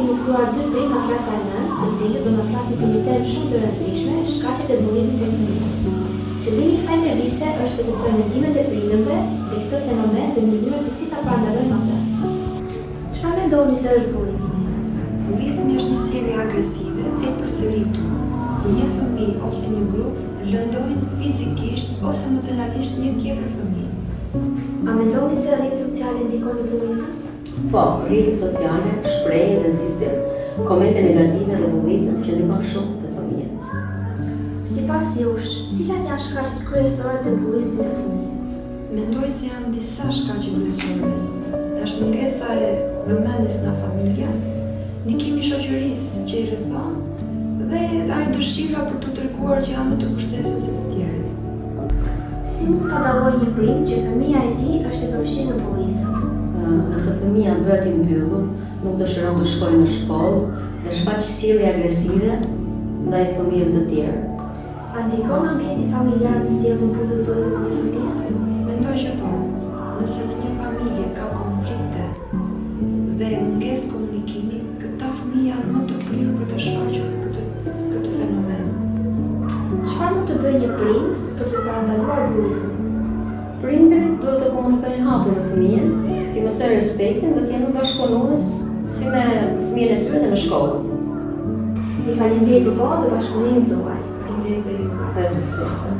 kemi ftuar dy prej nga klasa 9, të cilët do na flasin për një temë shumë të rëndësishme, shkaqet e bullizmit tek fëmijët. Qëllimi i kësaj interviste është të kuptojmë mendimet e prindërve mbi këtë fenomen dhe mënyrat se si ta parandalojmë atë. Çfarë mendoni se është bullizmi? Bullizmi është një sjellje agresive e përsëritur, ku një fëmijë ose një grup lëndojnë fizikisht ose emocionalisht një tjetër fëmijë. A mendoni se rrjetet sociale ndikojnë në bullizëm? Po, rrjetet sociale shprehin dhe nxitsin komente negative dhe bullizëm që ndikon shumë te fëmijët. Sipas jush, cilat janë shkaqet kryesore të bullizmit tek fëmijët? Mendoj se janë disa shkaqe kryesore. Është mungesa e vëmendjes nga familja, ndikimi i shoqërisë që i rrethon dhe ai dëshira për të treguar që janë më të kushtesur se të tjerët. Si mund ta dallojë një prind që fëmia e tij është e përfshirë në bullizëm? Nëse fëmia bëhet i mbyllur, nuk dëshiron të shkojë në shkollë dhe shfaq sjellje agresive ndaj fëmijëve të tjerë. A ndikon ambienti familjar në sjelljen bullizuese të një fëmie? Mendoj që po. Nëse në një familje ka konflikte dhe mungesë komunikimi, këta fëmijë janë më të prirur për të shfaqur këtë fenomen. Çfarë mund të bëjë një prind për të parandaluar bullizmin? Prindërit duhet të komunikojnë hapur me fëmijën, t'i mësojnë respektin dhe t'jenë bashkëpunues si me fëmijën e tyre dhe në shkollë. Ju falenderoj për kohën dhe bashkëpunimin tuaj. Faleminderit dhe juve. Dhe suksese.